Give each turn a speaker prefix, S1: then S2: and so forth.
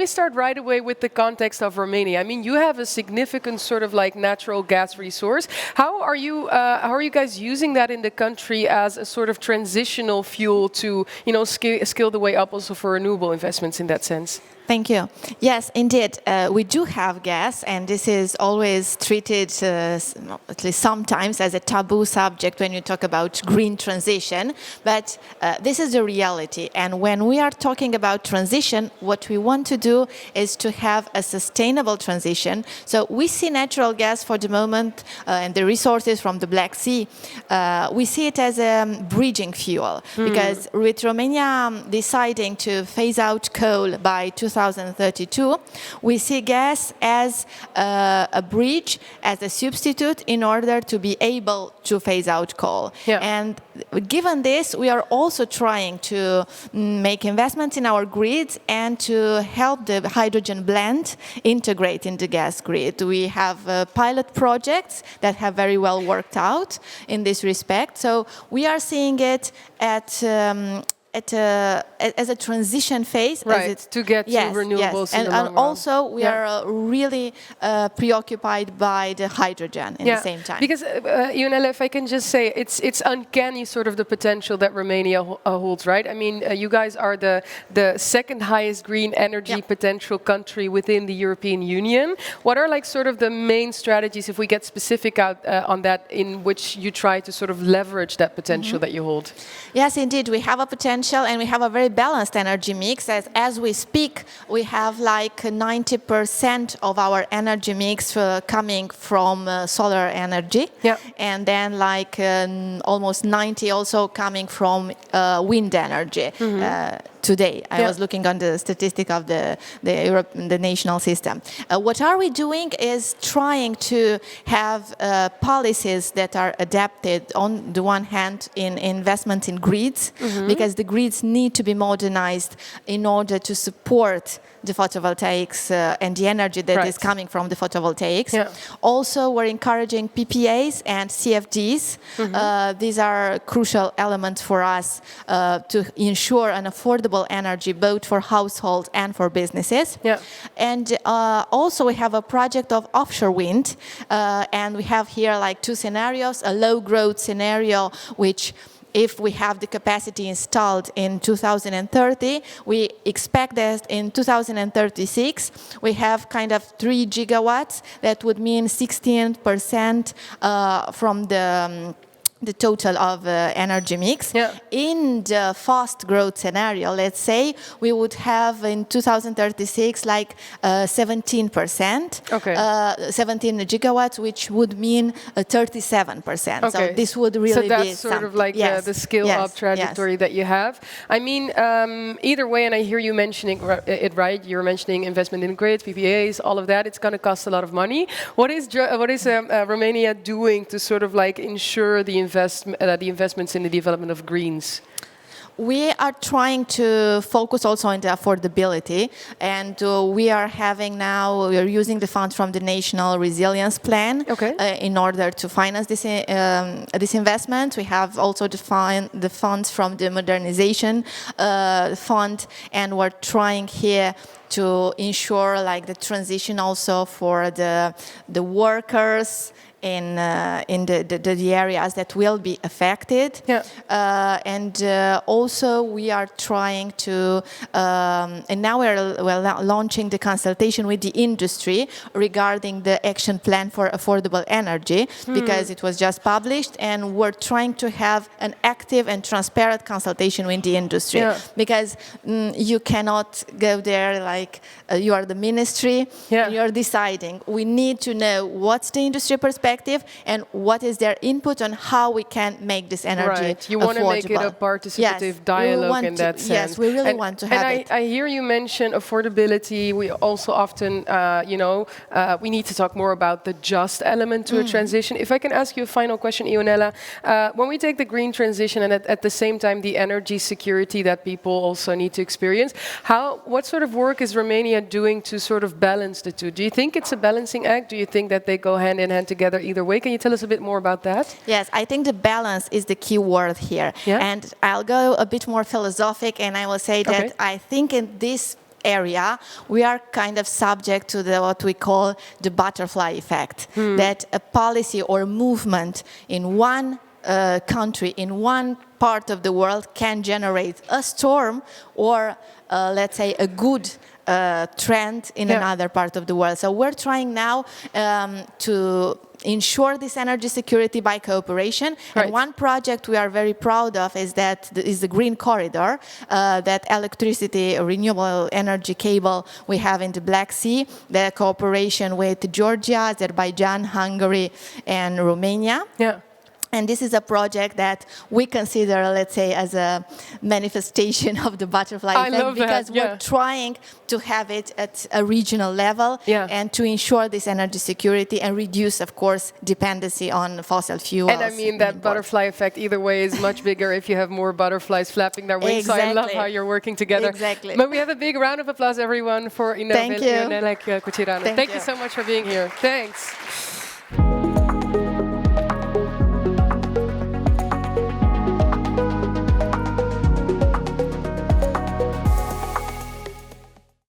S1: me start right away with the context of Romania. I mean, you have a significant sort of like natural gas resource. How are you guys using that in the country as a sort of transitional fuel to, scale the way up also for renewable investments in that sense?
S2: Thank you. Yes, indeed, we do have gas, and this is always treated, at least sometimes, as a taboo subject when you talk about green transition. But this is the reality. And when we are talking about transition, what we want to do is to have a sustainable transition. So we see natural gas for the moment and the resources from the Black Sea. We see it as a bridging fuel because with Romania deciding to phase out coal by 2032, we see gas as a bridge, as a substitute in order to be able to phase out coal.
S1: Yeah.
S2: And given this, we are also trying to make investments in our grids and to help the hydrogen blend integrate in the gas grid. We have pilot projects that have very well worked out in this respect. So we are seeing it as a transition phase,
S1: right? To get to renewables.
S2: And also we are really preoccupied by the hydrogen in the same time.
S1: Because Ionela, if I can just say, it's uncanny sort of the potential that Romania holds, right? I mean, you guys are the second highest green energy potential country within the European Union. What are like sort of the main strategies, if we get specific out on that, in which you try to sort of leverage that potential that you hold?
S2: Yes, indeed, we have a potential. And we have a very balanced energy mix. As we speak, we have like 90% of our energy mix coming from solar energy. Yeah. And then like almost 90 also coming from wind energy. Today, I was looking on the statistic of the national system. What are we doing is trying to have policies that are adapted on the one hand in investment in grids, because the grids need to be modernized in order to support the photovoltaics and the energy that is coming from the photovoltaics. Yeah. Also, we're encouraging PPAs and CFDs. These are crucial elements for us to ensure an affordable energy both for households and for businesses. Yeah. And also we have a project of offshore wind, and we have here like two scenarios: a low growth scenario, which if we have the capacity installed in 2030, we expect that in 2036 we have kind of 3 gigawatts. That would mean 16% from the total of energy mix. Yeah. In the fast growth scenario, let's say, we would have in 2036 like 17%, 17 gigawatts, which would mean 37%. Okay. So this would really be
S1: So that's sort of like the scale-up trajectory that you have. I mean, either way, and I hear you mentioning it right, you're mentioning investment in grids, PPAs, all of that, it's going to cost a lot of money. What is Romania doing to sort of like ensure the investments in the development of greens?
S2: We are trying to focus also on the affordability, and we are using the funds from the National Resilience Plan in order to finance this investment. We have also the funds from the Modernization Fund, and we're trying here to ensure like the transition also for the workers in the areas that will be affected. Yeah. And also we are trying to, and now we're launching the consultation with the industry regarding the action plan for affordable energy, because it was just published, and we're trying to have an active and transparent consultation with the industry. Yeah. Because you cannot go there like you are the ministry, and you're deciding. We need to know what's the industry perspective and what is their input on how we can make this energy
S1: affordable. You want to make it a participative dialogue in that sense.
S2: Yes, we really want to have it.
S1: And I hear you mention affordability. We also often, we need to talk more about the just element to a transition. If I can ask you a final question, Ionela, when we take the green transition and at the same time the energy security that people also need to experience, what sort of work is Romania doing to sort of balance the two? Do you think it's a balancing act? Do you think that they go hand in hand together either way? Can you tell us a bit more about that?
S2: Yes, I think the balance is the key word here. Yeah? And I'll go a bit more philosophic, and I will say that I think in this area, we are kind of subject to what we call the butterfly effect, that a policy or movement in one country, in one part of the world can generate a storm or, let's say, a good trend in another part of the world. So we're trying now to ensure this energy security by cooperation.
S1: Right.
S2: And one project we are very proud of is the Green Corridor, that electricity, renewable energy cable we have in the Black Sea, the cooperation with Georgia, Azerbaijan, Hungary, and Romania.
S1: Yeah.
S2: And this is a project that we consider, let's say, as a manifestation of the butterfly effect, because we're trying to have it at a regional level and to ensure this energy security and reduce, of course, dependency on fossil fuels.
S1: And I mean, that butterfly effect either way is much bigger if you have more butterflies flapping their wings.
S2: Exactly.
S1: So I love how you're working together.
S2: Exactly.
S1: But we have a big round of applause, everyone, for Ionela Cuciureanu.
S2: Thank you
S1: Thank you so much for being here. Thanks.